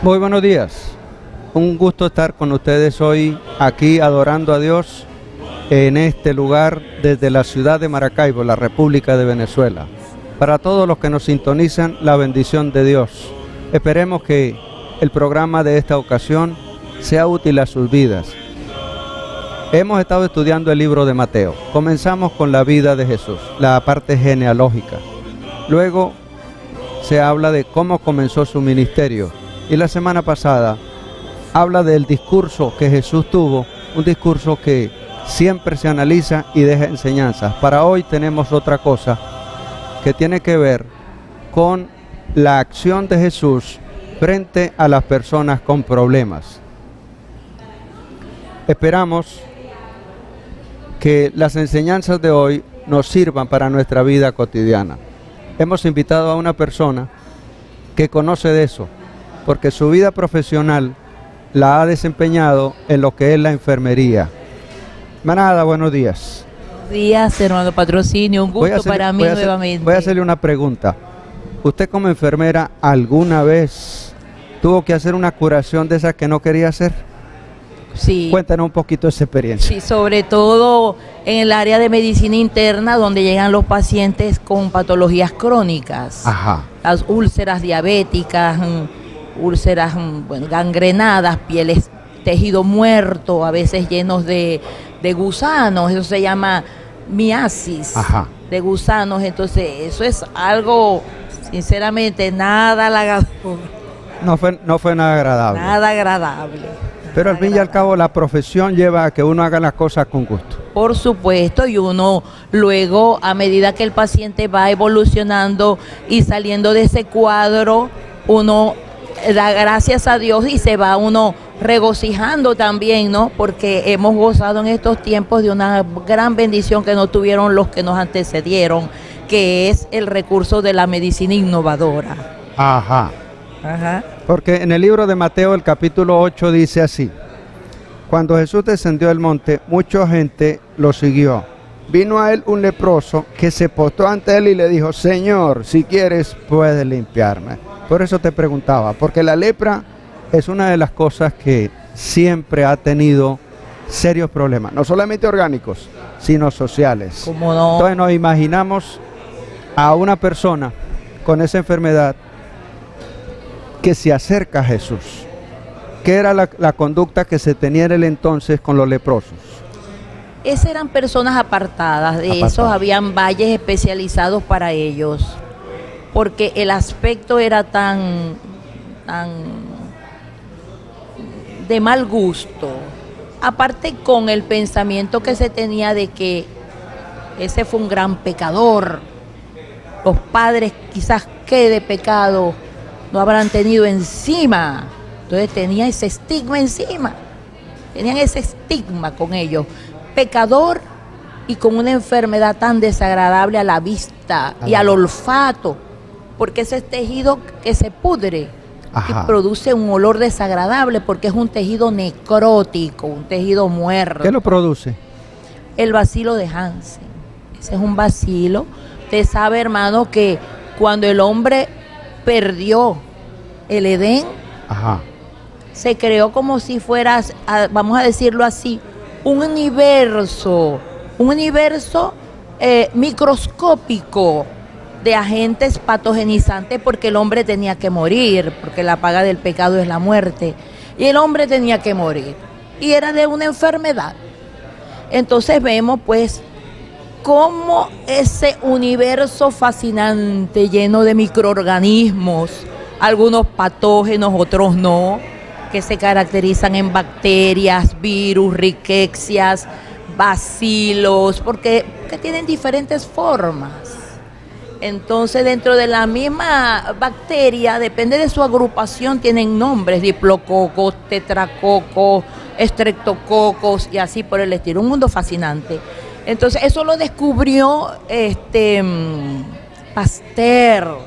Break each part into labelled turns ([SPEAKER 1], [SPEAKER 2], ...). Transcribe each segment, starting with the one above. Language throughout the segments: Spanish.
[SPEAKER 1] Muy buenos días, un gusto estar con ustedes hoy aquí adorando a Dios en este lugar desde la ciudad de Maracaibo, la República de Venezuela. Para todos los que nos sintonizan, la bendición de Dios. Esperemos que el programa de esta ocasión sea útil a sus vidas. Hemos estado estudiando el libro de Mateo. Comenzamos con la vida de Jesús, la parte genealógica. Luego se habla de cómo comenzó su ministerio. Y la semana pasada habla del discurso que Jesús tuvo, un discurso que siempre se analiza y deja enseñanzas. Para hoy tenemos otra cosa que tiene que ver con la acción de Jesús frente a las personas con problemas. Esperamos que las enseñanzas de hoy nos sirvan para nuestra vida cotidiana. Hemos invitado a una persona que conoce de eso, porque su vida profesional la ha desempeñado en lo que es la enfermería. Manada, buenos días.
[SPEAKER 2] Buenos días, hermano Patrocinio, un gusto para mí nuevamente.
[SPEAKER 1] Voy a hacerle una pregunta. ¿Usted como enfermera alguna vez tuvo que hacer una curación de esas que no quería hacer?
[SPEAKER 2] Sí.
[SPEAKER 1] Cuéntanos un poquito de esa experiencia.
[SPEAKER 2] Sí, sobre todo en el área de medicina interna, donde llegan los pacientes con patologías crónicas.
[SPEAKER 1] Ajá.
[SPEAKER 2] Las úlceras diabéticas, úlceras gangrenadas, pieles, tejido muerto, a veces llenos de gusanos, eso se llama miasis. Ajá. De gusanos. Entonces eso es algo, sinceramente, nada halagador.
[SPEAKER 1] No fue nada agradable.
[SPEAKER 2] Nada agradable.
[SPEAKER 1] Pero al fin y al cabo la profesión lleva a que uno haga las cosas con gusto.
[SPEAKER 2] Por supuesto, y uno luego, a medida que el paciente va evolucionando y saliendo de ese cuadro, uno da gracias a Dios y se va uno regocijando también, ¿no? Porque hemos gozado en estos tiempos de una gran bendición que no tuvieron los que nos antecedieron, que es el recurso de la medicina innovadora.
[SPEAKER 1] Ajá.
[SPEAKER 2] Ajá.
[SPEAKER 1] Porque en el libro de Mateo, el capítulo 8, dice así: cuando Jesús descendió del monte, mucha gente lo siguió. Vino a él un leproso que se postró ante él y le dijo: Señor, si quieres, puedes limpiarme. Por eso te preguntaba, porque la lepra es una de las cosas que siempre ha tenido serios problemas, no solamente orgánicos, sino sociales.
[SPEAKER 2] ¿Cómo no?
[SPEAKER 1] Entonces nos imaginamos a una persona con esa enfermedad que se acerca a Jesús. ¿Qué era la conducta que se tenía en el entonces con los leprosos?
[SPEAKER 2] Esas eran personas apartadas, esos habían valles especializados para ellos, porque el aspecto era tan de mal gusto, aparte con el pensamiento que se tenía de que ese fue un gran pecador, los padres quizás qué de pecado no habrán tenido encima, entonces tenía ese estigma encima, tenían ese estigma con ellos, pecador y con una enfermedad tan desagradable a la vista y al olfato, porque ese es tejido que se pudre. Ajá. Y produce un olor desagradable porque es un tejido necrótico, un tejido muerto.
[SPEAKER 1] ¿Qué lo produce?
[SPEAKER 2] El bacilo de Hansen. Ese es un bacilo. Usted sabe, hermano, que cuando el hombre perdió el Edén, ajá, se creó como si fuera, vamos a decirlo así, un universo microscópico de agentes patogenizantes, porque el hombre tenía que morir, porque la paga del pecado es la muerte, y el hombre tenía que morir, y era de una enfermedad. Entonces vemos pues cómo ese universo fascinante, lleno de microorganismos, algunos patógenos, otros no, que se caracterizan en bacterias, virus, riquecias, bacilos, porque tienen diferentes formas. Entonces, dentro de la misma bacteria, depende de su agrupación, tienen nombres: diplococos, tetracocos, estreptococos y así por el estilo. Un mundo fascinante. Entonces, eso lo descubrió Pasteur.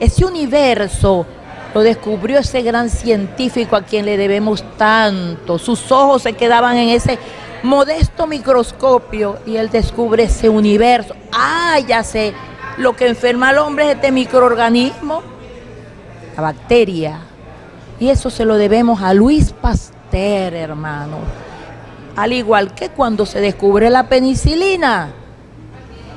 [SPEAKER 2] Ese universo lo descubrió ese gran científico a quien le debemos tanto. Sus ojos se quedaban en ese modesto microscopio y él descubre ese universo. Ah, ya sé. Lo que enferma al hombre es este microorganismo, la bacteria. Y eso se lo debemos a Luis Pasteur, hermano. Al igual que cuando se descubre la penicilina.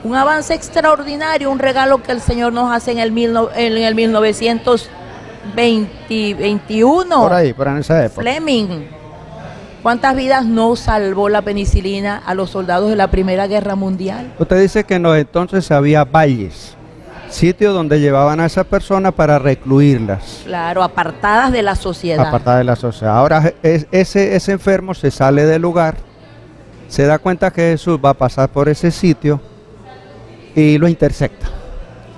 [SPEAKER 2] Un avance extraordinario, un regalo que el Señor nos hace en el 1921.
[SPEAKER 1] Por ahí, por en esa época.
[SPEAKER 2] Fleming. ¿Cuántas vidas no salvó la penicilina a los soldados de la Primera Guerra Mundial?
[SPEAKER 1] Usted dice que en los entonces había valles, sitios donde llevaban a esas personas para recluirlas.
[SPEAKER 2] Claro, apartadas de la sociedad.
[SPEAKER 1] Apartadas de la sociedad. Ahora ese enfermo se sale del lugar, se da cuenta que Jesús va a pasar por ese sitio y lo intersecta.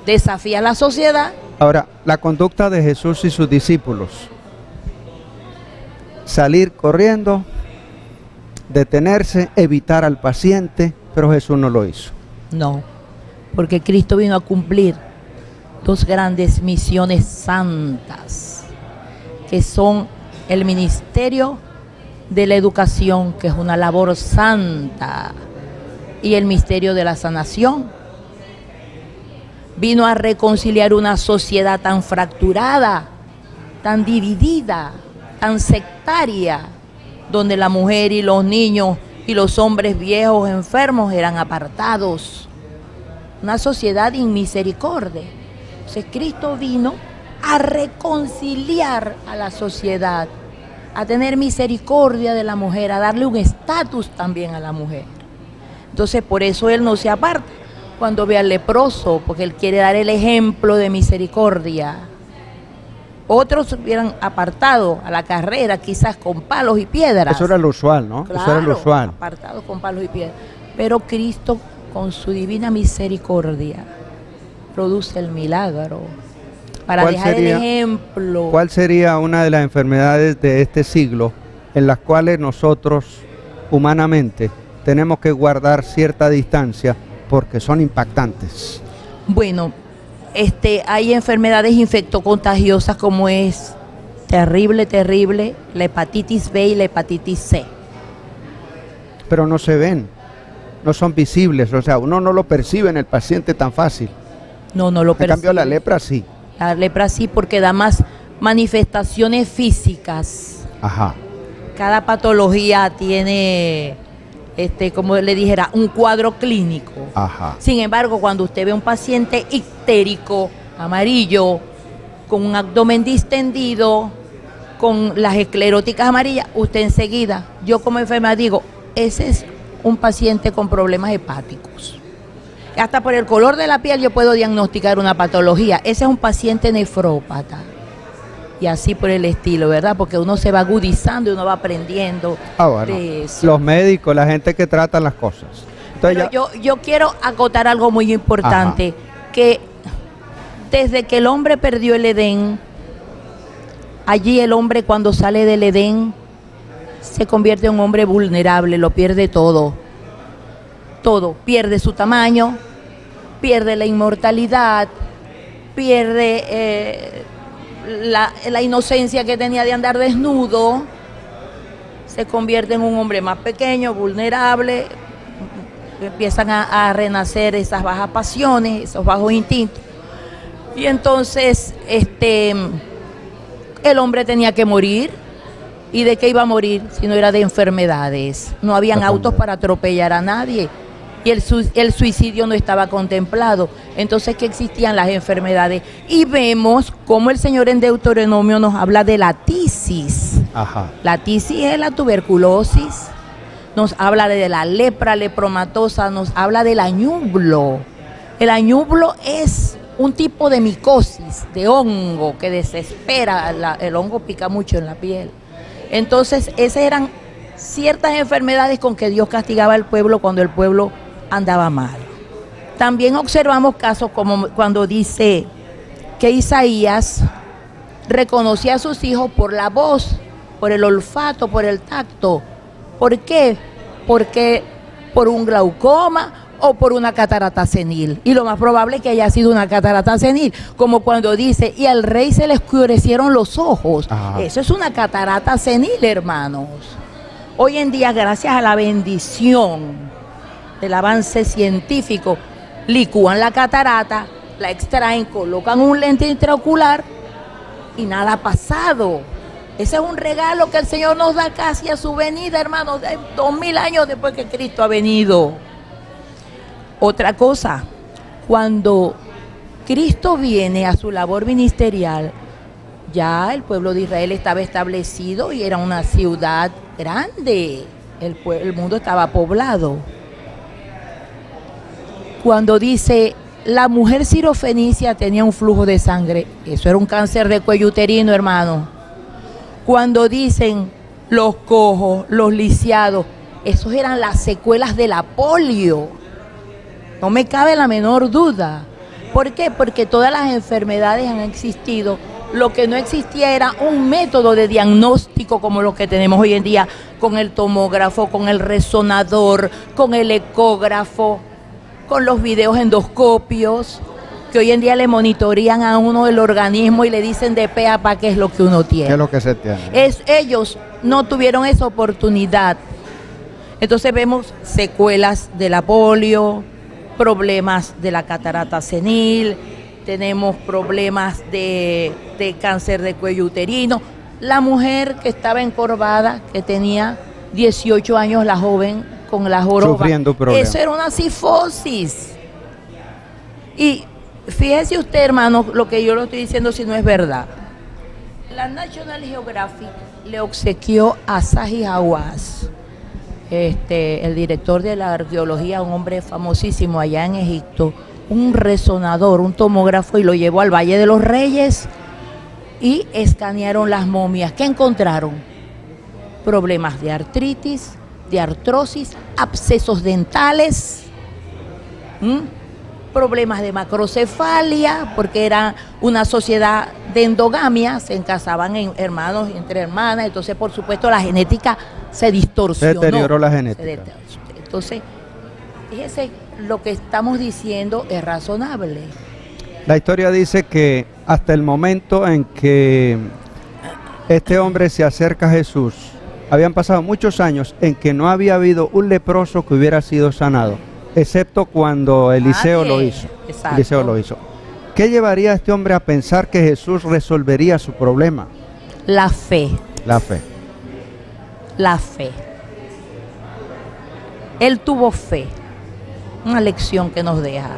[SPEAKER 2] Desafía la sociedad.
[SPEAKER 1] Ahora, la conducta de Jesús y sus discípulos: salir corriendo, detenerse, evitar al paciente, pero Jesús no lo hizo.
[SPEAKER 2] No, porque Cristo vino a cumplir dos grandes misiones santas, que son el ministerio de la educación, que es una labor santa, y el misterio de la sanación. Vino a reconciliar una sociedad tan fracturada, tan dividida, tan sectaria, donde la mujer y los niños y los hombres viejos enfermos eran apartados. Una sociedad inmisericordia. Entonces Cristo vino a reconciliar a la sociedad, a tener misericordia de la mujer, a darle un estatus también a la mujer. Entonces por eso Él no se aparta cuando ve al leproso, porque Él quiere dar el ejemplo de misericordia. Otros hubieran apartado a la carrera, quizás con palos y piedras.
[SPEAKER 1] Eso era lo usual, ¿no?
[SPEAKER 2] Claro,
[SPEAKER 1] eso era lo usual.
[SPEAKER 2] Apartados con palos y piedras. Pero Cristo, con su divina misericordia, produce el milagro para dejar el ejemplo.
[SPEAKER 1] ¿Cuál sería una de las enfermedades de este siglo en las cuales nosotros, humanamente, tenemos que guardar cierta distancia porque son impactantes?
[SPEAKER 2] Bueno, hay enfermedades infectocontagiosas como es terrible, la hepatitis B y la hepatitis C.
[SPEAKER 1] Pero no se ven, no son visibles, o sea, uno no lo percibe en el paciente tan fácil.
[SPEAKER 2] No lo percibe.
[SPEAKER 1] En cambio la lepra sí.
[SPEAKER 2] La lepra sí, porque da más manifestaciones físicas.
[SPEAKER 1] Ajá.
[SPEAKER 2] Cada patología tiene, como le dijera, un cuadro clínico.
[SPEAKER 1] Ajá.
[SPEAKER 2] Sin embargo, cuando usted ve un paciente ictérico, amarillo, con un abdomen distendido, con las escleróticas amarillas, usted enseguida, yo como enfermera digo, ese es un paciente con problemas hepáticos. Hasta por el color de la piel yo puedo diagnosticar una patología. Ese es un paciente nefrópata. Y así por el estilo, ¿verdad? Porque uno se va agudizando y uno va aprendiendo de eso.
[SPEAKER 1] Los médicos, la gente que trata las cosas. Entonces
[SPEAKER 2] yo quiero acotar algo muy importante, que desde que el hombre perdió el Edén, allí el hombre cuando sale del Edén se convierte en un hombre vulnerable, lo pierde todo. Todo, pierde su tamaño, pierde la inmortalidad, pierde la inocencia que tenía de andar desnudo, se convierte en un hombre más pequeño, vulnerable, empiezan a renacer esas bajas pasiones, esos bajos instintos. Y entonces el hombre tenía que morir. ¿Y de qué iba a morir? Si no era de enfermedades. No habían autos para atropellar a nadie. Y el suicidio no estaba contemplado. Entonces, ¿qué existían las enfermedades? Y vemos cómo el Señor en Deuteronomio nos habla de la tisis.
[SPEAKER 1] Ajá.
[SPEAKER 2] La tisis es la tuberculosis. Nos habla de la lepra lepromatosa, nos habla del añublo. El añublo es un tipo de micosis, de hongo que desespera. El hongo pica mucho en la piel. Entonces, esas eran ciertas enfermedades con que Dios castigaba al pueblo cuando el pueblo andaba mal. También observamos casos como cuando dice que Isaías reconocía a sus hijos por la voz, por el olfato, por el tacto. ¿Por qué? Porque por un glaucoma o por una catarata senil. Y lo más probable es que haya sido una catarata senil, como cuando dice, y al rey se le oscurecieron los ojos. Ajá. Eso es una catarata senil, hermanos. Hoy en día, gracias a la bendición del avance científico, licúan la catarata, la extraen, colocan un lente intraocular y nada ha pasado. Ese es un regalo que el Señor nos da casi a su venida, hermanos, 2000 años después que Cristo ha venido. Otra cosa, cuando Cristo viene a su labor ministerial, ya el pueblo de Israel estaba establecido y era una ciudad grande. El mundo estaba poblado. Cuando dice, la mujer sirofenicia tenía un flujo de sangre, eso era un cáncer de cuello uterino, hermano. Cuando dicen los cojos, los lisiados, esos eran las secuelas de la polio. No me cabe la menor duda. ¿Por qué? Porque todas las enfermedades han existido. Lo que no existía era un método de diagnóstico como lo que tenemos hoy en día, con el tomógrafo, con el resonador, con el ecógrafo, con los videos endoscopios, que hoy en día le monitorean a uno el organismo y le dicen de pe a pa qué es lo que uno tiene.
[SPEAKER 1] ¿Qué es lo que se tiene?
[SPEAKER 2] Ellos no tuvieron esa oportunidad. Entonces vemos secuelas de la polio, problemas de la catarata senil, tenemos problemas de cáncer de cuello uterino. La mujer que estaba encorvada, que tenía 18 años, la joven con la joroba,
[SPEAKER 1] sufriendo problemas.
[SPEAKER 2] Eso era una cifosis. Y fíjese usted, hermano, lo que yo le estoy diciendo si no es verdad. La National Geographic le obsequió a Zahi Hawass, el director de la arqueología, un hombre famosísimo allá en Egipto, un resonador, un tomógrafo, y lo llevó al Valle de los Reyes y escanearon las momias. ¿Qué encontraron? Problemas de artritis, de artrosis, abscesos dentales, problemas de macrocefalia, porque era una sociedad de endogamia, se casaban hermanos y entre hermanas, entonces por supuesto la genética se distorsionó.
[SPEAKER 1] Se deterioró la genética.
[SPEAKER 2] Entonces, fíjese, lo que estamos diciendo es razonable.
[SPEAKER 1] La historia dice que hasta el momento en que este hombre se acerca a Jesús, habían pasado muchos años en que no había habido un leproso que hubiera sido sanado, excepto cuando Eliseo lo hizo.
[SPEAKER 2] Exacto.
[SPEAKER 1] Eliseo lo hizo. ¿Qué llevaría a este hombre a pensar que Jesús resolvería su problema?
[SPEAKER 2] La fe.
[SPEAKER 1] La fe.
[SPEAKER 2] La fe. Él tuvo fe. Una lección que nos deja.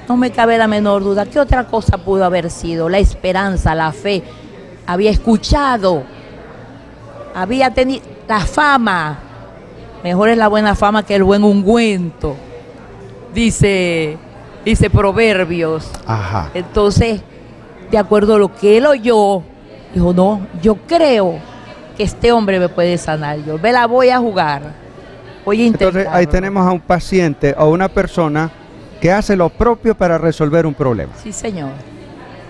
[SPEAKER 2] No me cabe la menor duda. ¿Qué otra cosa pudo haber sido? La esperanza, la fe. Había escuchado. Había tenido la fama. Mejor es la buena fama que el buen ungüento. Dice Proverbios.
[SPEAKER 1] Ajá.
[SPEAKER 2] Entonces, de acuerdo a lo que él oyó, dijo, no, yo creo que este hombre me puede sanar. Yo me la voy a jugar. Voy a intentarlo.
[SPEAKER 1] Entonces, ahí tenemos a un paciente o una persona que hace lo propio para resolver un problema.
[SPEAKER 2] Sí, señor.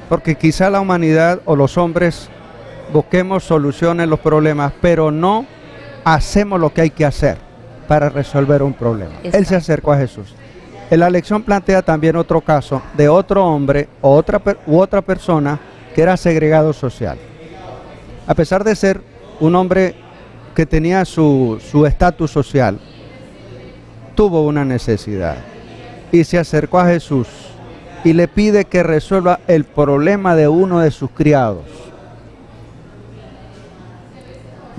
[SPEAKER 1] Porque quizá la humanidad o los hombres busquemos soluciones a los problemas, pero no hacemos lo que hay que hacer para resolver un problema.
[SPEAKER 2] Exacto.
[SPEAKER 1] Él se acercó a Jesús. En la lección plantea también otro caso de otro hombre o otra persona que era segregado social. A pesar de ser un hombre que tenía su estatus social, tuvo una necesidad y se acercó a Jesús y le pide que resuelva el problema de uno de sus criados.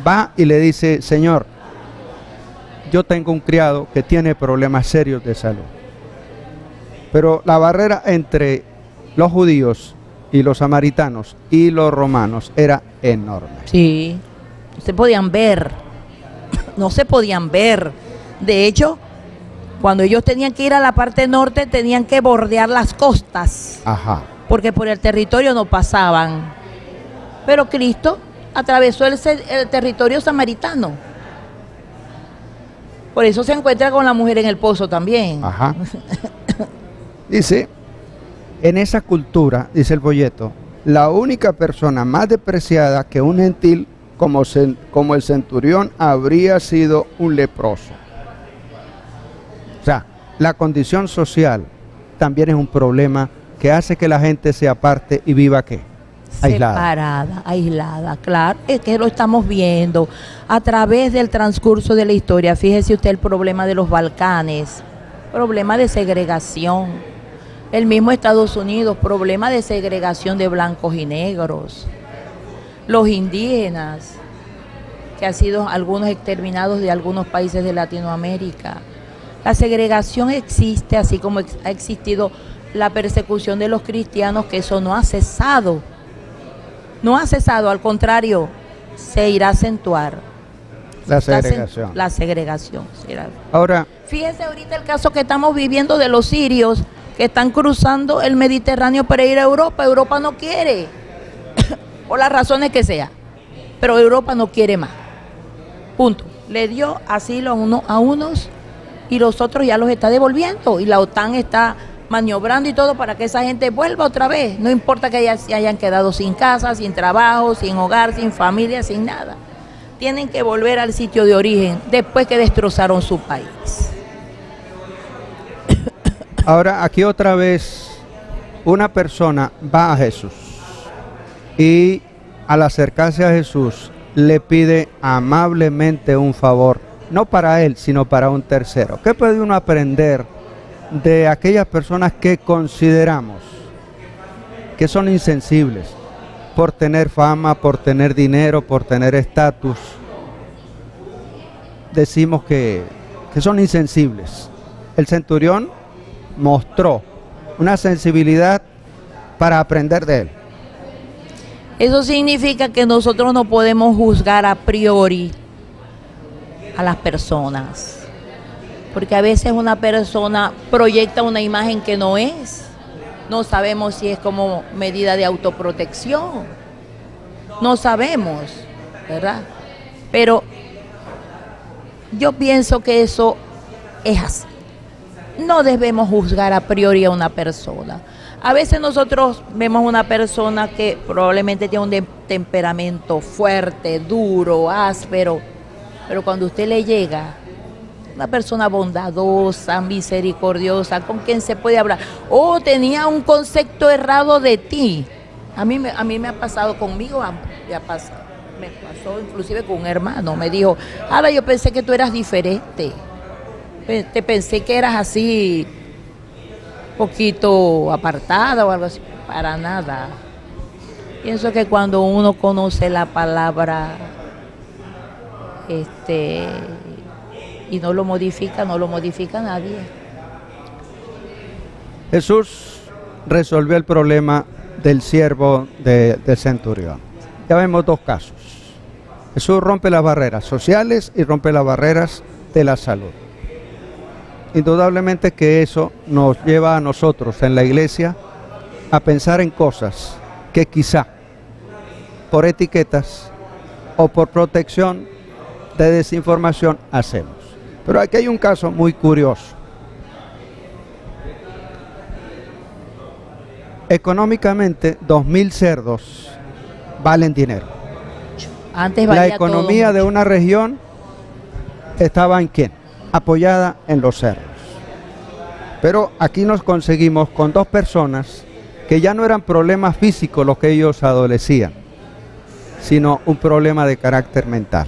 [SPEAKER 1] Va y le dice, Señor, yo tengo un criado que tiene problemas serios de salud. Pero la barrera entre los judíos y los samaritanos y los romanos era enorme.
[SPEAKER 2] Sí, no se podían ver. No se podían ver. De hecho, cuando ellos tenían que ir a la parte norte, tenían que bordear las costas.
[SPEAKER 1] Ajá.
[SPEAKER 2] Porque por el territorio no pasaban. Pero Cristo atravesó el territorio samaritano. Por eso se encuentra con la mujer en el pozo también.
[SPEAKER 1] Ajá. Dice, en esa cultura, dice el folleto, la única persona más despreciada que un gentil como el centurión habría sido un leproso. O sea, la condición social también es un problema que hace que la gente se aparte y viva ¿qué?
[SPEAKER 2] Separada, aislada, claro, es que lo estamos viendo a través del transcurso de la historia. Fíjese usted el problema de los Balcanes, problema de segregación. El mismo Estados Unidos, problema de segregación de blancos y negros. los indígenas, que han sido algunos exterminados de algunos países de Latinoamérica. La segregación existe, así como ha existido la persecución de los cristianos, que eso no ha cesado. No ha cesado, al contrario, se irá a acentuar.
[SPEAKER 1] La segregación.
[SPEAKER 2] La segregación.
[SPEAKER 1] Ahora,
[SPEAKER 2] fíjese ahorita el caso que estamos viviendo de los sirios que están cruzando el Mediterráneo para ir a Europa. Europa no quiere, por las razones que sea, pero Europa no quiere más. Punto. Le dio asilo a unos y los otros ya los está devolviendo, y la OTAN está maniobrando y todo para que esa gente vuelva otra vez. No importa que se hayan quedado sin casa, sin trabajo, sin hogar, sin familia, sin nada. Tienen que volver al sitio de origen después que destrozaron su país.
[SPEAKER 1] ahora aquí otra vez una persona va a Jesús y al acercarse a Jesús le pide amablemente un favor, no para él, sino para un tercero. ¿Qué puede uno aprender de aquellas personas que consideramos que son insensibles por tener fama, por tener dinero, por tener estatus? Decimos que son insensibles. El centurión mostró una sensibilidad para aprender de él.
[SPEAKER 2] Eso significa que nosotros no podemos juzgar a priori a las personas, porque a veces una persona proyecta una imagen que no es. No sabemos si es como medida de autoprotección, no sabemos, ¿verdad? Pero yo pienso que eso es así. No debemos juzgar a priori a una persona. A veces nosotros vemos una persona que probablemente tiene un temperamento fuerte, duro, áspero, pero cuando usted le llega, una persona bondadosa, misericordiosa, con quien se puede hablar. Oh, tenía un concepto errado de ti. A mí me ha pasado conmigo, me pasó inclusive con un hermano. Me dijo, ahora yo pensé que tú eras diferente. Te pensé que eras así, poquito apartada o algo así. Para nada. Pienso que cuando uno conoce la palabra y no lo modifica nadie.
[SPEAKER 1] Jesús resolvió el problema del siervo del centurión. Ya vemos dos casos. Jesús rompe las barreras sociales y rompe las barreras de la salud. Indudablemente que eso nos lleva a nosotros en la iglesia a pensar en cosas que quizá por etiquetas o por protección de desinformación hacemos. Pero aquí hay un caso muy curioso. Económicamente, 2.000 cerdos valen dinero.
[SPEAKER 2] Antes
[SPEAKER 1] la
[SPEAKER 2] valía
[SPEAKER 1] economía
[SPEAKER 2] todo
[SPEAKER 1] de una región estaba en quién? Apoyada en los cerdos. Pero aquí nos conseguimos con dos personas que ya no eran problemas físicos los que ellos adolecían, sino un problema de carácter mental.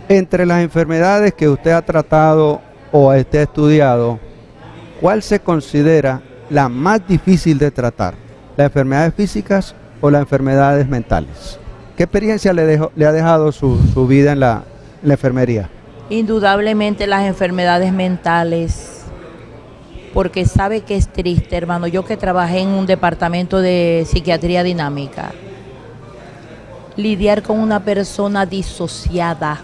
[SPEAKER 1] Entre las enfermedades que usted ha tratado o ha estudiado, ¿cuál se considera la más difícil de tratar? ¿Las enfermedades físicas o las enfermedades mentales? ¿Qué experiencia le ha dejado su vida en la enfermería?
[SPEAKER 2] Indudablemente las enfermedades mentales, porque sabe que es triste, hermano. Yo que trabajé en un departamento de psiquiatría dinámica, lidiar con una persona disociada,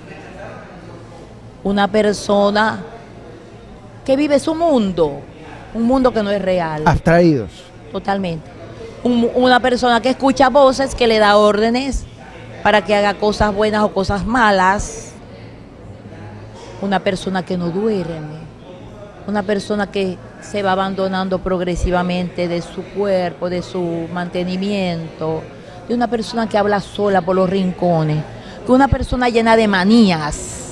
[SPEAKER 2] una persona que vive su mundo, un mundo que no es real.
[SPEAKER 1] Abstraídos.
[SPEAKER 2] Totalmente. Una persona que escucha voces, que le da órdenes para que haga cosas buenas o cosas malas. Una persona que no duerme. Una persona que se va abandonando progresivamente de su cuerpo, de su mantenimiento. De una persona que habla sola por los rincones. De una persona llena de manías.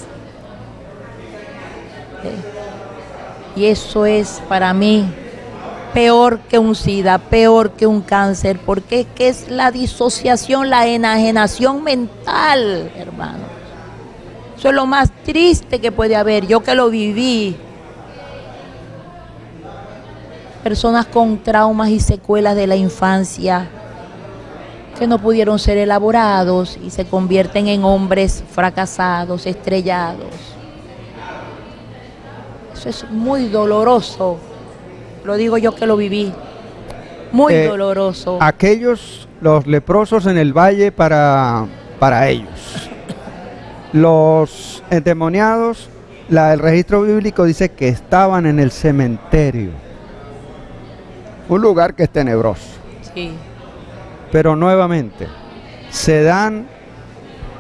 [SPEAKER 2] Y eso es para mí peor que un SIDA, peor que un cáncer, porque ¿qué es la disociación, la enajenación mental, hermano? Eso es lo más triste que puede haber, yo que lo viví. Personas con traumas y secuelas de la infancia, que no pudieron ser elaborados y se convierten en hombres fracasados, estrellados. Eso es muy doloroso, lo digo yo que lo viví, muy doloroso.
[SPEAKER 1] Aquellos, los leprosos en el valle para ellos. Los endemoniados, el registro bíblico dice que estaban en el cementerio. Un lugar que es tenebroso.
[SPEAKER 2] Sí.
[SPEAKER 1] Pero nuevamente, se dan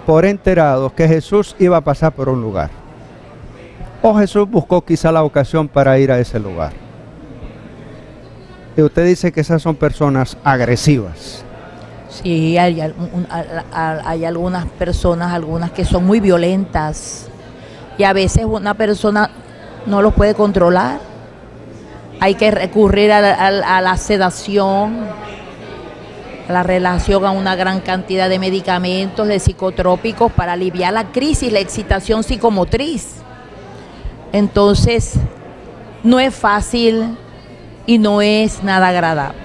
[SPEAKER 1] por enterados que Jesús iba a pasar por un lugar. O Jesús buscó quizá la ocasión para ir a ese lugar. Y usted dice que esas son personas agresivas.
[SPEAKER 2] Sí, hay algunas personas, algunas que son muy violentas. Y a veces una persona no los puede controlar. Hay que recurrir a la sedación, a la relación a una gran cantidad de medicamentos, de psicotrópicos para aliviar la crisis, la excitación psicomotriz. Entonces, no es fácil y no es nada agradable.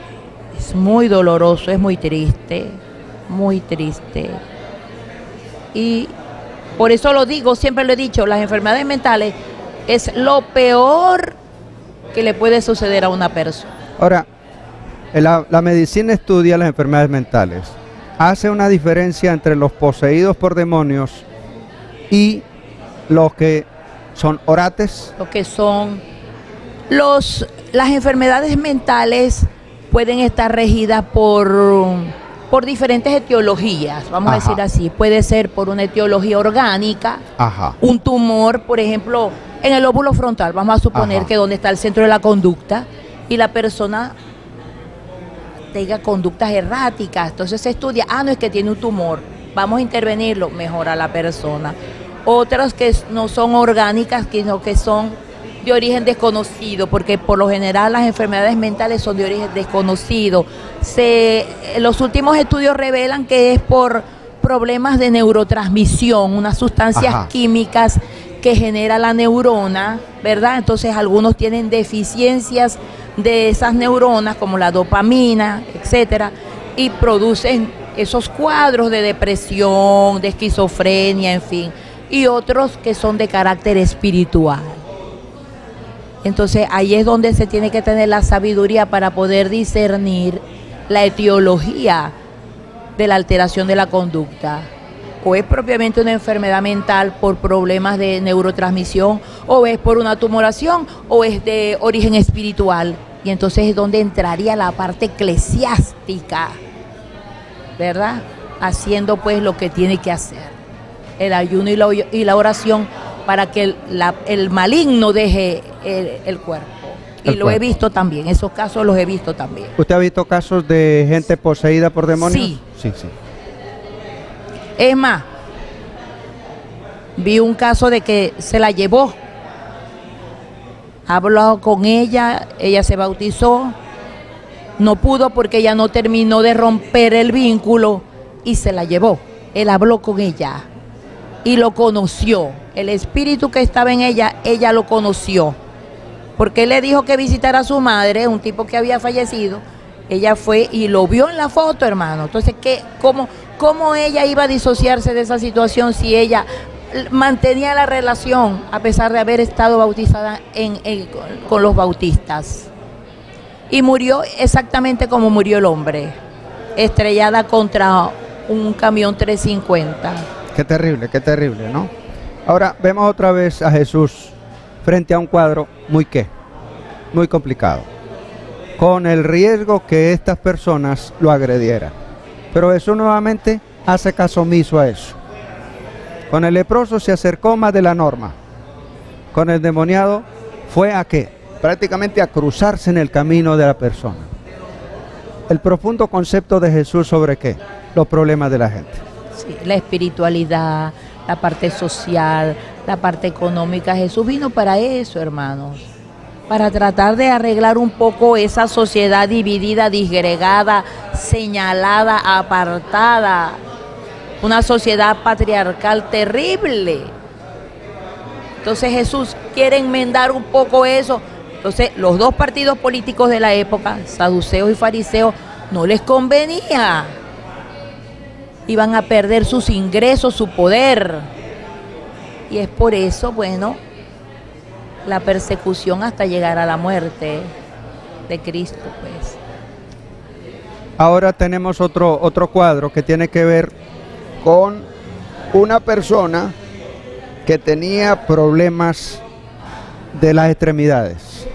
[SPEAKER 2] Es muy doloroso, es muy triste, muy triste. Y por eso lo digo, siempre lo he dicho, las enfermedades mentales es lo peor que le puede suceder a una persona.
[SPEAKER 1] Ahora, la medicina estudia las enfermedades mentales. Hace una diferencia entre los poseídos por demonios y los que son orates.
[SPEAKER 2] Lo que son las enfermedades mentales pueden estar regidas por diferentes etiologías, vamos a decir así. Puede ser por una etiología orgánica, un tumor, por ejemplo, en el lóbulo frontal, vamos a suponer que donde está el centro de la conducta, y la persona tenga conductas erráticas, entonces se estudia, no es que tiene un tumor, vamos a intervenirlo, mejora la persona. Otras que no son orgánicas, sino que son de origen desconocido, porque por lo general las enfermedades mentales son de origen desconocido. Los últimos estudios revelan que es por problemas de neurotransmisión, unas sustancias químicas que genera la neurona, ¿verdad? Entonces algunos tienen deficiencias de esas neuronas, como la dopamina, etcétera, y producen esos cuadros de depresión, de esquizofrenia, en fin, y otros que son de carácter espiritual. Entonces ahí es donde se tiene que tener la sabiduría para poder discernir la etiología de la alteración de la conducta. O es propiamente una enfermedad mental por problemas de neurotransmisión, o es por una tumoración, o es de origen espiritual. Y entonces es donde entraría la parte eclesiástica, ¿verdad? Haciendo pues lo que tiene que hacer, el ayuno y la oración, para que el maligno deje el cuerpo. Y lo he visto también, esos casos los he visto también.
[SPEAKER 1] ¿Usted ha visto casos de gente poseída por demonios?
[SPEAKER 2] Sí.
[SPEAKER 1] Sí, sí.
[SPEAKER 2] Es más, vi un caso de que se la llevó. Habló con ella se bautizó, no pudo porque ella no terminó de romper el vínculo y se la llevó. Él habló con ella y lo conoció. El espíritu que estaba en ella lo conoció. Porque él le dijo que visitara a su madre, un tipo que había fallecido. Ella fue y lo vio en la foto, hermano. Entonces, ¿cómo ella iba a disociarse de esa situación si ella mantenía la relación a pesar de haber estado bautizada con los bautistas? Y murió exactamente como murió el hombre, estrellada contra un camión 350.
[SPEAKER 1] Qué terrible, ¿no? Ahora vemos otra vez a Jesús frente a un cuadro muy complicado, con el riesgo que estas personas lo agredieran. Pero Jesús nuevamente hace caso omiso a eso. Con el leproso se acercó más de la norma. Con el demoniado fue a qué? Prácticamente a cruzarse en el camino de la persona. El profundo concepto de Jesús sobre qué? Los problemas de la gente.
[SPEAKER 2] Sí, la espiritualidad, la parte social, la parte económica. Jesús vino para eso, hermanos. Para tratar de arreglar un poco esa sociedad dividida, disgregada, señalada, apartada. Una sociedad patriarcal terrible. Entonces Jesús quiere enmendar un poco eso. Entonces los dos partidos políticos de la época, saduceos y fariseos, no les convenía. iban a perder sus ingresos, su poder. Y es por eso, bueno, la persecución hasta llegar a la muerte de Cristo, pues.
[SPEAKER 1] Ahora tenemos otro cuadro que tiene que ver con una persona que tenía problemas de las extremidades.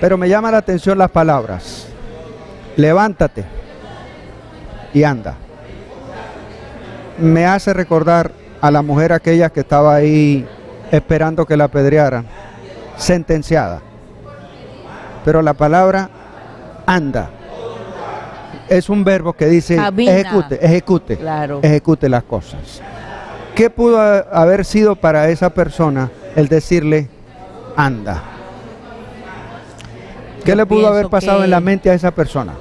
[SPEAKER 1] Pero me llama la atención las palabras. Levántate y anda. Me hace recordar a la mujer aquella que estaba ahí esperando que la apedrearan, sentenciada. Pero la palabra anda es un verbo que dice ejecute,
[SPEAKER 2] claro,
[SPEAKER 1] ejecute las cosas. ¿Qué pudo haber sido para esa persona el decirle anda? ¿Qué le pudo haber pasado en la mente a esa persona?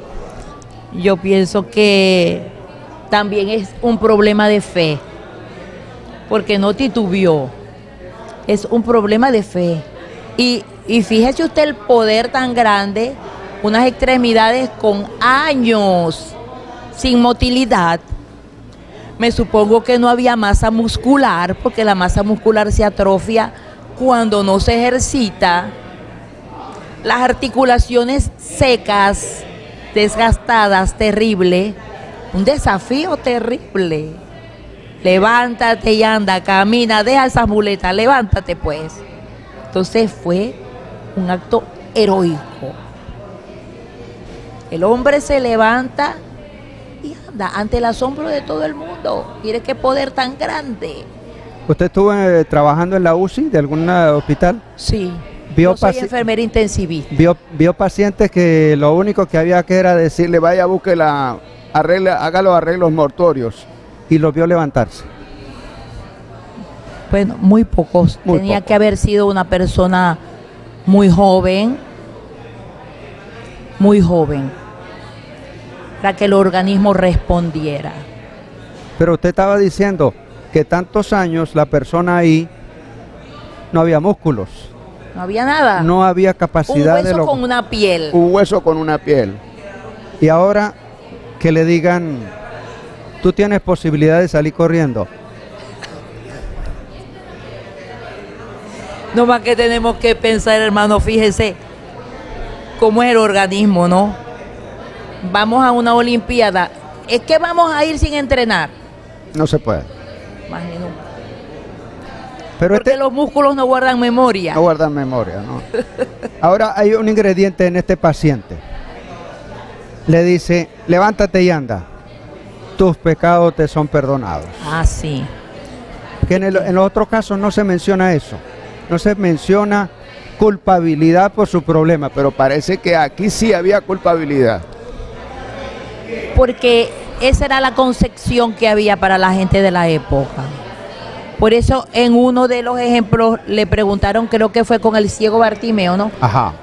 [SPEAKER 2] Yo pienso que también es un problema de fe, porque no titubeó, es un problema de fe. Y fíjese usted el poder tan grande, unas extremidades con años sin motilidad. Me supongo que no había masa muscular, porque la masa muscular se atrofia cuando no se ejercita. Las articulaciones secas, desgastadas, terrible, un desafío terrible. Levántate y anda, camina, deja esas muletas, levántate pues. Entonces fue un acto heroico. El hombre se levanta y anda ante el asombro de todo el mundo. Mire qué poder tan grande.
[SPEAKER 1] ¿Usted estuvo trabajando en la UCI de algún hospital?
[SPEAKER 2] Sí. Yo soy enfermera intensivista.
[SPEAKER 1] Vio pacientes que lo único que había que era decirle vaya, busque haga los arreglos mortuorios, y los vio levantarse.
[SPEAKER 2] Bueno, muy pocos. Tenía que haber sido una persona muy joven, para que el organismo respondiera.
[SPEAKER 1] Pero usted estaba diciendo que tantos años la persona ahí no había músculos.
[SPEAKER 2] No había nada.
[SPEAKER 1] No había capacidad de...
[SPEAKER 2] Un hueso con una piel.
[SPEAKER 1] Un hueso con una piel. Y ahora que le digan, tú tienes posibilidad de salir corriendo.
[SPEAKER 2] No más que tenemos que pensar, hermano, fíjese cómo es el organismo, ¿no? Vamos a una olimpiada. ¿Es que vamos a ir sin entrenar?
[SPEAKER 1] No se puede.
[SPEAKER 2] Imagino.
[SPEAKER 1] Pero
[SPEAKER 2] porque los músculos no guardan memoria.
[SPEAKER 1] No guardan memoria, ¿no? Ahora hay un ingrediente en este paciente. Le dice, levántate y anda. Tus pecados te son perdonados.
[SPEAKER 2] Ah, sí.
[SPEAKER 1] Que en los otros casos no se menciona eso. No se menciona culpabilidad por su problema, pero parece que aquí sí había culpabilidad.
[SPEAKER 2] Porque esa era la concepción que había para la gente de la época. Por eso en uno de los ejemplos le preguntaron, creo que fue con el ciego Bartimeo, ¿no?
[SPEAKER 1] Ajá.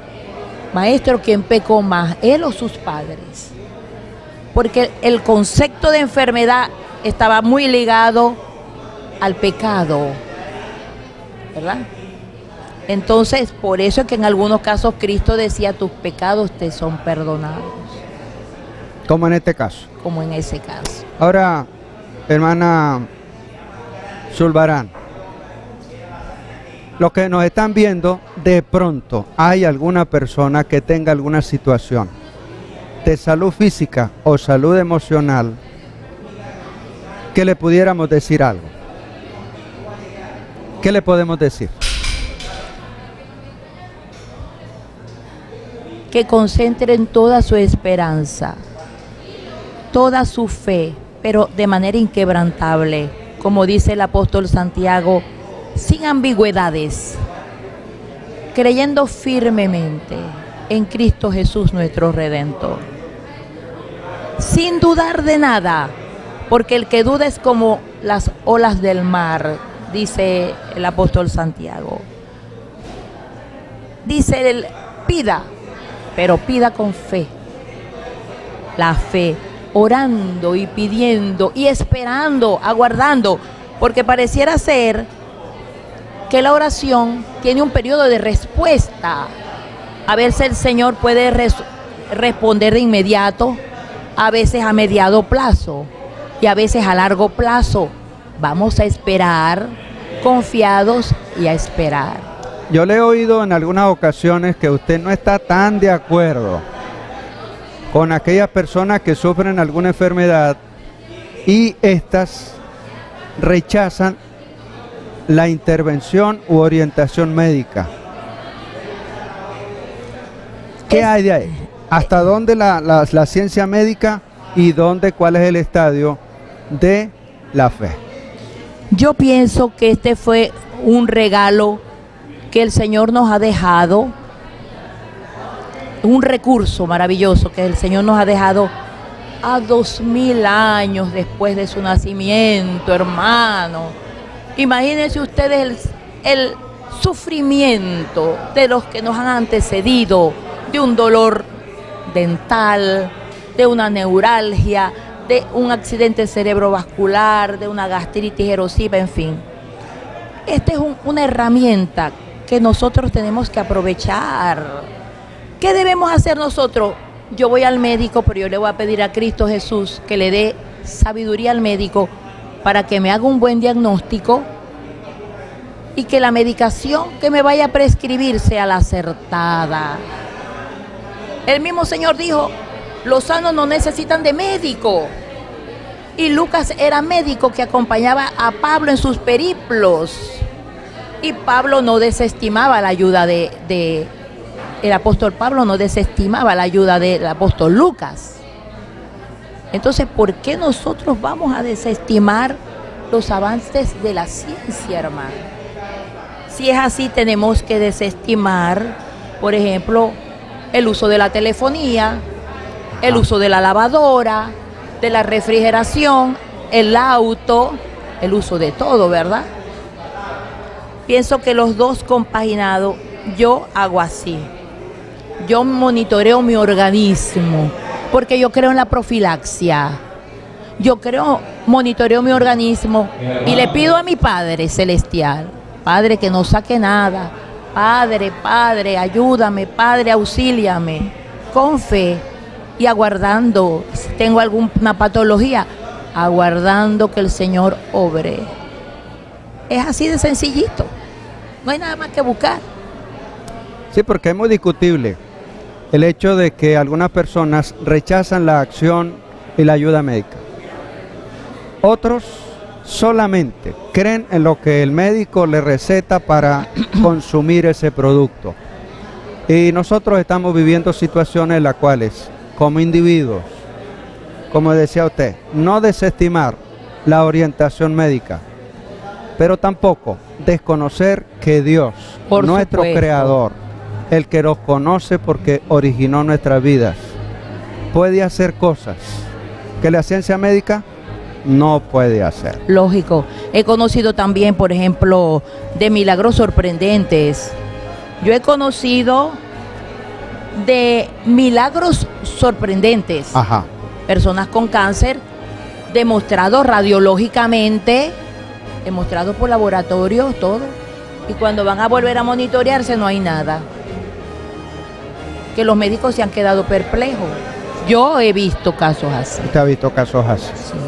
[SPEAKER 2] Maestro, ¿quién pecó más, él o sus padres? Porque el concepto de enfermedad estaba muy ligado al pecado, ¿verdad? Entonces, por eso es que en algunos casos Cristo decía, tus pecados te son perdonados.
[SPEAKER 1] Como en este caso.
[SPEAKER 2] Como en ese caso.
[SPEAKER 1] Ahora, hermana Zulbarán, los que nos están viendo, de pronto hay alguna persona que tenga alguna situación de salud física o salud emocional que le pudiéramos decir algo. ¿Qué le podemos decir?
[SPEAKER 2] Que concentren toda su esperanza, toda su fe, pero de manera inquebrantable, como dice el apóstol Santiago, sin ambigüedades, creyendo firmemente en Cristo Jesús nuestro Redentor, sin dudar de nada, porque el que duda es como las olas del mar, dice el apóstol Santiago. Dice él, pida, pero pida con fe. La fe, orando y pidiendo y esperando, aguardando, porque pareciera ser que la oración tiene un periodo de respuesta. A veces el Señor puede responder de inmediato, a veces a mediado plazo. y a veces a largo plazo. Vamos a esperar confiados y a esperar.
[SPEAKER 1] Yo le he oído en algunas ocasiones que usted no está tan de acuerdo con aquellas personas que sufren alguna enfermedad y estas rechazan la intervención u orientación médica. ¿Qué hay de ahí? ¿Hasta dónde la ciencia médica y cuál es el estadio de la fe?
[SPEAKER 2] Yo pienso que este fue un regalo que el Señor nos ha dejado, un recurso maravilloso que el Señor nos ha dejado a 2000 años después de su nacimiento, hermano. Imagínense ustedes el sufrimiento de los que nos han antecedido, de un dolor dental, de una neuralgia, de un accidente cerebrovascular, de una gastritis erosiva, en fin. Esta es una herramienta que nosotros tenemos que aprovechar. ¿Qué debemos hacer nosotros? Yo voy al médico, pero yo le voy a pedir a Cristo Jesús que le dé sabiduría al médico para que me haga un buen diagnóstico y que la medicación que me vaya a prescribir sea la acertada. El mismo Señor dijo, los sanos no necesitan de médico. Y Lucas era médico que acompañaba a Pablo en sus periplos. Y Pablo no desestimaba la ayuda el apóstol Pablo no desestimaba la ayuda del apóstol Lucas. Entonces, ¿por qué nosotros vamos a desestimar los avances de la ciencia, hermano? Si es así, tenemos que desestimar, por ejemplo, el uso de la telefonía, el uso de la lavadora, de la refrigeración, el auto, el uso de todo, ¿verdad? Pienso que los dos compaginados, yo hago así. Yo monitoreo mi organismo, porque yo creo en la profilaxia. Monitoreo mi organismo y le pido a mi Padre Celestial, Padre, que no saque nada. Padre, ayúdame, Padre, auxíliame, con fe y aguardando, si tengo alguna patología, aguardando que el Señor obre. Es así de sencillito, no hay nada más que buscar.
[SPEAKER 1] Sí, porque es muy discutible el hecho de que algunas personas rechazan la acción y la ayuda médica. Otros solamente creen en lo que el médico le receta para consumir ese producto. Y nosotros estamos viviendo situaciones en las cuales, como individuos, como decía usted, no desestimar la orientación médica, pero tampoco desconocer que Dios, nuestro Creador, el que nos conoce porque originó nuestras vidas, puede hacer cosas que la ciencia médica no puede hacer.
[SPEAKER 2] Lógico. He conocido también, por ejemplo, de milagros sorprendentes. Yo he conocido de milagros sorprendentes.
[SPEAKER 1] Ajá.
[SPEAKER 2] Personas con cáncer, demostrado radiológicamente, demostrado por laboratorios, todo. Y cuando van a volver a monitorearse no hay nada. Que los médicos se han quedado perplejos. Yo he visto casos así.
[SPEAKER 1] ¿Usted ha visto casos así?
[SPEAKER 2] Sí,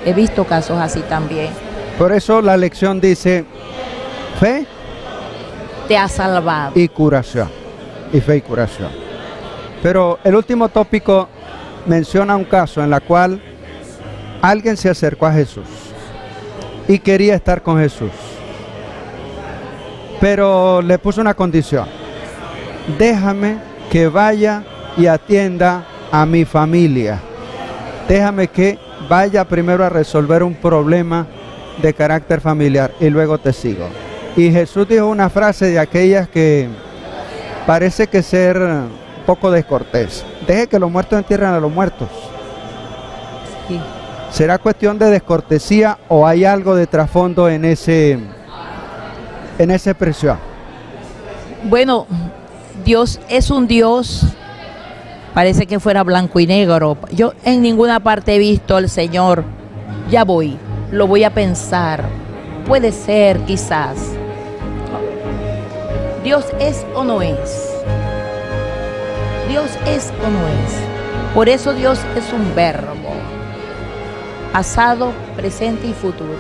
[SPEAKER 2] he visto casos así también.
[SPEAKER 1] Por eso la lección dice, fe
[SPEAKER 2] te ha salvado.
[SPEAKER 1] Y curación. Y fe y curación. Pero el último tópico menciona un caso en el cual alguien se acercó a Jesús y quería estar con Jesús, pero le puso una condición: déjame que vaya y atienda a mi familia, déjame que vaya primero a resolver un problema de carácter familiar y luego te sigo. Y Jesús dijo una frase de aquellas que parece que ser un poco descortés: deje que los muertos entierren a los muertos.
[SPEAKER 2] Sí.
[SPEAKER 1] ¿Será cuestión de descortesía o hay algo de trasfondo en esa expresión?
[SPEAKER 2] Bueno, Dios es un Dios, parece que fuera blanco y negro. Yo en ninguna parte he visto al Señor, ya voy, lo voy a pensar, puede ser, quizás. Dios es o no es. Dios es o no es. Por eso Dios es un verbo. pasado, presente y futuro.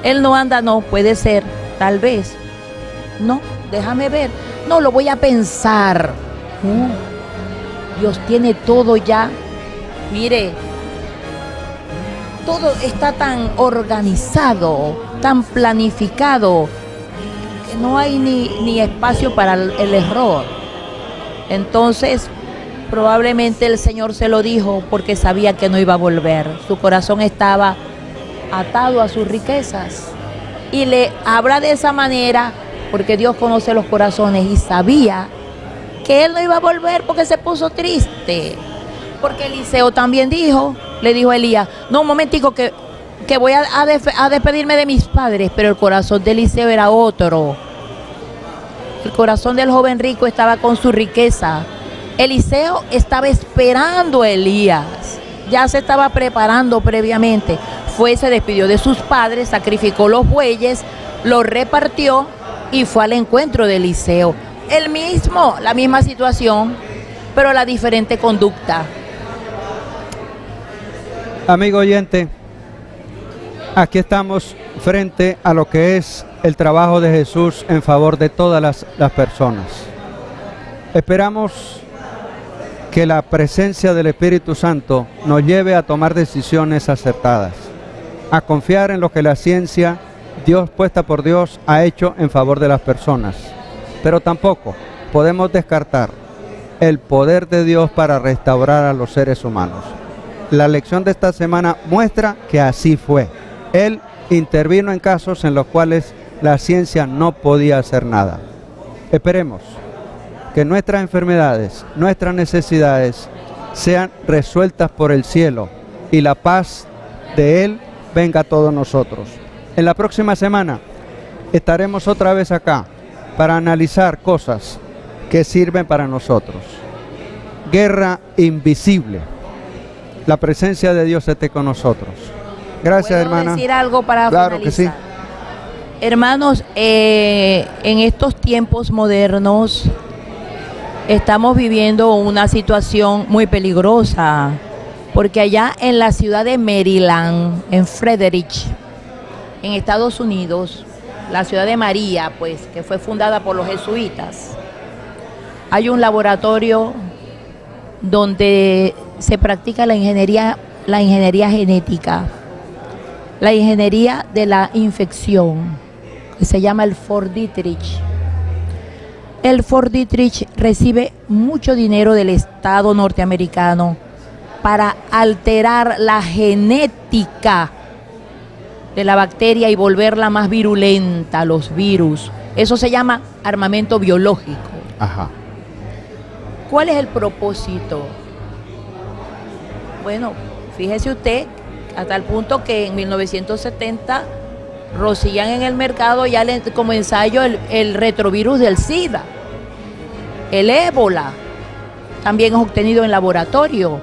[SPEAKER 2] Él no anda, no, puede ser, tal vez. No, déjame ver. No, lo voy a pensar. Dios tiene todo ya. Mire, todo está tan organizado, tan planificado, que no hay ni espacio para el error. Entonces, probablemente el Señor se lo dijo porque sabía que no iba a volver. Su corazón estaba atado a sus riquezas. Y le habla de esa manera porque Dios conoce los corazones y sabía que él no iba a volver porque se puso triste. Porque Eliseo también le dijo a Elías, no, un momentico que voy a despedirme de mis padres, pero el corazón de Eliseo era otro. El corazón del joven rico estaba con su riqueza. Eliseo estaba esperando a Elías, ya se estaba preparando previamente. Se despidió de sus padres, sacrificó los bueyes, los repartió y fue al encuentro de Eliseo. La misma situación, pero la diferente conducta.
[SPEAKER 1] Amigo oyente, aquí estamos frente a lo que es el trabajo de Jesús en favor de todas las personas. Esperamos que la presencia del Espíritu Santo nos lleve a tomar decisiones acertadas, a confiar en lo que la ciencia, Dios puesta por Dios, ha hecho en favor de las personas. Pero tampoco podemos descartar el poder de Dios para restaurar a los seres humanos. La lección de esta semana muestra que así fue. Él intervino en casos en los cuales la ciencia no podía hacer nada. Esperemos que nuestras enfermedades, nuestras necesidades sean resueltas por el cielo y la paz de Él venga a todos nosotros. En la próxima semana estaremos otra vez acá para analizar cosas que sirven para nosotros. Guerra invisible. La presencia de Dios esté con nosotros. Gracias, hermana.
[SPEAKER 2] ¿Puedo decir algo para
[SPEAKER 1] Claro
[SPEAKER 2] finalizar?
[SPEAKER 1] que sí.
[SPEAKER 2] Hermanos, en estos tiempos modernos estamos viviendo una situación muy peligrosa, porque allá en la ciudad de Maryland, en Frederick, en Estados Unidos, la ciudad de María, pues, que fue fundada por los jesuitas, hay un laboratorio donde se practica la ingeniería genética, la ingeniería de la infección, que se llama el Fort Detrick. El Fort Detrick recibe mucho dinero del Estado norteamericano para alterar la genética de la bacteria y volverla más virulenta, los virus. Eso se llama armamento biológico.
[SPEAKER 1] Ajá.
[SPEAKER 2] ¿Cuál es el propósito? Bueno, fíjese usted, hasta el punto que en 1970 rocían en el mercado ya como ensayo el retrovirus del SIDA, el ébola, también es obtenido en laboratorio,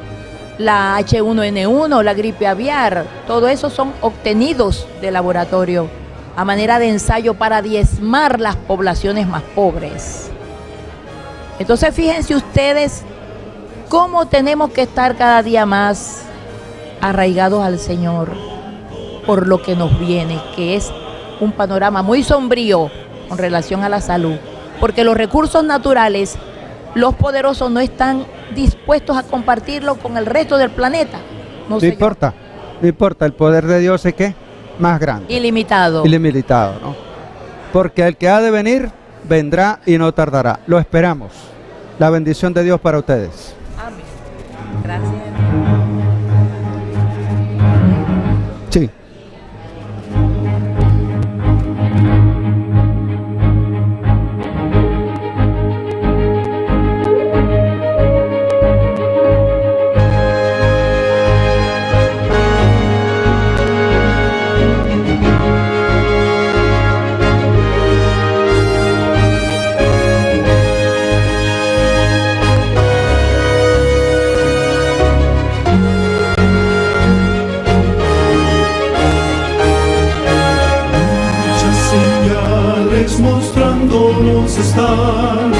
[SPEAKER 2] la H1N1, la gripe aviar, todo eso son obtenidos de laboratorio a manera de ensayo para diezmar las poblaciones más pobres. Entonces fíjense ustedes cómo tenemos que estar cada día más arraigados al Señor por lo que nos viene, que es un panorama muy sombrío con relación a la salud, porque los recursos naturales, los poderosos no están dispuestos a compartirlo con el resto del planeta. No importa,
[SPEAKER 1] el poder de Dios es que más grande.
[SPEAKER 2] Ilimitado.
[SPEAKER 1] Ilimitado, ¿no? Porque el que ha de venir, vendrá y no tardará. Lo esperamos. La bendición de Dios para ustedes.
[SPEAKER 2] Amén. Gracias.
[SPEAKER 1] Sí.
[SPEAKER 3] Mostrándonos están